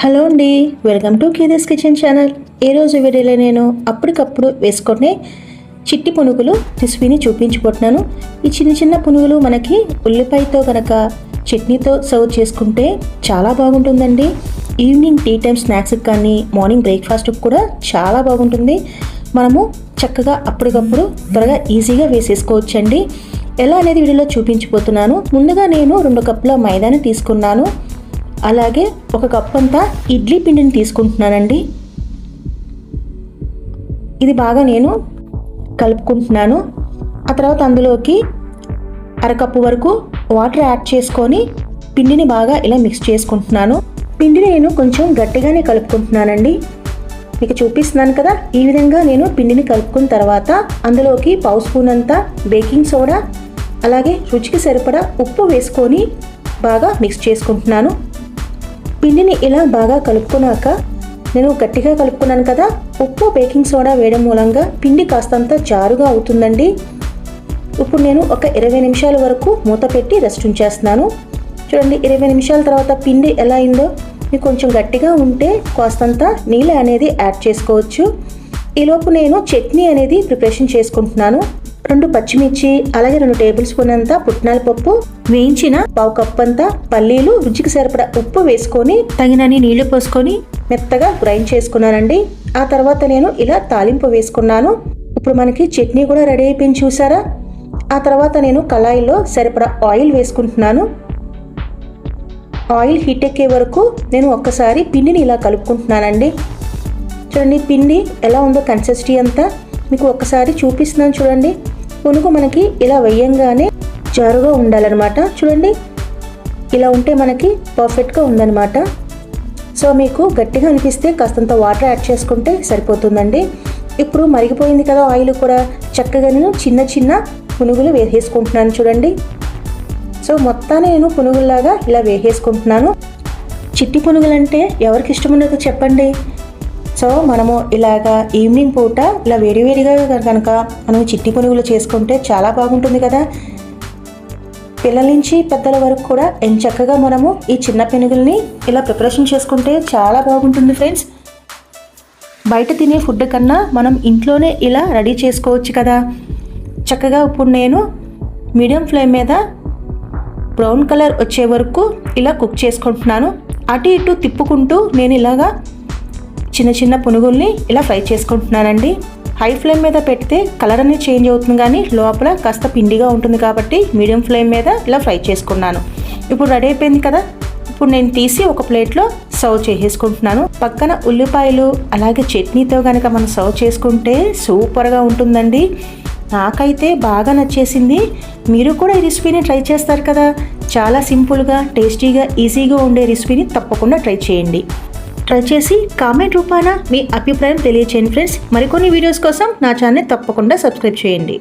Hello అండి, welcome to కీదర్స్ kitchen channel. ఈరోజు వీడియోలో నేను అప్పటికప్పుడు వేసుకునే చిట్టి పునుగులు రెసిపీని చూపించబోతున్నాను. ఈ చిన్న చిన్న పునుగులు మనకి ఉల్లిపాయతో కనుక చట్నీతో సర్వ్ చేసుకుంటే చాలా బాగుంటుందండి. ఈవినింగ్ టీ టైం స్నాక్స్కి కానీ మార్నింగ్ బ్రేక్ఫాస్ట్కి కూడా చాలా బాగుంటుంది. మనము చక్కగా అప్పటికప్పుడు త్వరగా ఈజీగా వేసేసుకోవచ్చండి. ఎలా అనేది వీడియోలో చూపించబోతున్నాను. ముందుగా నేను 2 కప్పుల మైదాని తీసుకున్నాను. అలాగే 1 కప్ అంతా ఇడ్లీ పిండిని తీసుకుంటున్నానండి. ఇది బాగా నేను కలుపుకుంటున్నాను. ఆ తర్వాత అందులోకి 1/2 కప్పు వరకు వాటర్ యాడ్ చేసుకొని పిండిని బాగా ఇలా మిక్స్ చేసుకుంటున్నాను. పిండిని నేను కొంచెం గట్టిగానే కలుపుకుంటున్నానండి. మీకు చూపిస్తున్నాను కదా, ఈ విధంగా నేను పిండిని కలుపుకున్న తర్వాత అందులోకి 1/2 స్పూన్ అంతా బేకింగ్ సోడా అలాగే రుచికి సరిపడా ఉప్పు వేసుకొని బాగా మిక్స్ చేసుకుంటున్నాను. పిండిని ఇలా బాగా కలుపుకున్నాక నేను గట్టిగా కలుపుకున్నాను కదా, ఉప్పు బేకింగ్ సోడా వేయడం మూలంగా పిండి కాస్తంత జారుగా అవుతుందండి. ఇప్పుడు నేను ఒక 20 నిమిషాల వరకు మూత పెట్టి రెస్ట్ ఉంచేస్తున్నాను. చూడండి, 20 నిమిషాల తర్వాత పిండి ఎలా అయిందో. మీకు కొంచెం గట్టిగా ఉంటే కాస్తంత నీళ్ళు అనేది యాడ్ చేసుకోవచ్చు. ఈలోపు నేను చట్నీ అనేది ప్రిపరేషన్ చేసుకుంటున్నాను. 2 పచ్చిమిర్చి అలాగే 2 టేబుల్ స్పూన్ అంతా పుట్నాల పప్పు, వేయించిన 1/2 కప్ అంతా పల్లీలు, రుచికి సరిపడా ఉప్పు వేసుకొని తగినన్ని నీళ్లు పోసుకొని మెత్తగా గ్రైండ్ చేసుకున్నానండి. ఆ తర్వాత నేను ఇలా తాలింపు వేసుకున్నాను. ఇప్పుడు మనకి చట్నీ కూడా రెడీ అయిపోయింది, చూసారా. ఆ తర్వాత నేను కళాయిలో సరిపడా ఆయిల్ వేసుకుంటున్నాను. ఆయిల్ హీట్ ఎక్కే వరకు నేను ఒక్కసారి పిండిని ఇలా కలుపుకుంటున్నానండి. చూడండి, పిండి ఎలా ఉందో కన్సిస్టెన్సీ అంతా మీకు ఒక్కసారి చూపిస్తున్నాను. చూడండి, పునుగు మనకి ఇలా వేయంగానే జారుగా ఉండాలన్నమాట. చూడండి, ఇలా ఉంటే మనకి పర్ఫెక్ట్గా ఉందన్నమాట. సో మీకు గట్టిగా అనిపిస్తే కాస్తంత వాటర్ యాడ్ చేసుకుంటే సరిపోతుందండి. ఇప్పుడు మరిగిపోయింది కదా ఆయిల్ కూడా, చక్కగా నేను చిన్న చిన్న పునుగులు వేసేసుకుంటున్నాను. చూడండి, సో మొత్తాన్ని నేను పునుగుల్లాగా ఇలా వేసేసుకుంటున్నాను. చిట్టి పునుగులంటే ఎవరికి ఇష్టం ఉండదో చెప్పండి. సో మనము ఇలాగా ఈవినింగ్ పూట ఇలా వేడివేడిగా కనుక మనం చిట్టి పునుగులు చేసుకుంటే చాలా బాగుంటుంది కదా. పిల్లల నుంచి పెద్దల వరకు కూడా ఎంచక్కగా మనము ఈ చిన్న పునుగుల్ని ఇలా ప్రిపరేషన్ చేసుకుంటే చాలా బాగుంటుంది ఫ్రెండ్స్. బయట తినే ఫుడ్ కన్నా మనం ఇంట్లోనే ఇలా రెడీ చేసుకోవచ్చు కదా. చక్కగా ఇప్పుడు నేను మీడియం ఫ్లేమ్ మీద బ్రౌన్ కలర్ వచ్చే వరకు ఇలా కుక్ చేసుకుంటున్నాను. అటు ఇటు తిప్పుకుంటూ నేను ఇలాగా చిన్న చిన్న పునుగుల్ని ఇలా ఫ్రై చేసుకుంటున్నానండి. హై ఫ్లేమ్ మీద పెడితే కలర్ అనేది చేంజ్ అవుతుంది, కానీ లోపల కాస్త పిండిగా ఉంటుంది కాబట్టి మీడియం ఫ్లేమ్ మీద ఇలా ఫ్రై చేసుకున్నాను. ఇప్పుడు రెడీ అయిపోయింది కదా. ఇప్పుడు నేను తీసి ఒక ప్లేట్లో సర్వ్ చేసేసుకుంటున్నాను. పక్కన ఉల్లిపాయలు అలాగే చట్నీతో కనుక మనం సర్వ్ చేసుకుంటే సూపర్గా ఉంటుందండి. నాకైతే బాగా నచ్చేసింది. మీరు కూడా ఈ రెసిపీని ట్రై చేస్తారు కదా. చాలా సింపుల్గా, టేస్టీగా, ఈజీగా ఉండే రెసిపీని తప్పకుండా ట్రై చేయండి. ట్రై చేసి కామెంట్ రూపాన మీ అభిప్రాయం తెలియచేయండి ఫ్రెండ్స్. మరికొన్ని వీడియోస్ కోసం నా ఛానల్ తప్పకుండా సబ్స్క్రైబ్ చేయండి.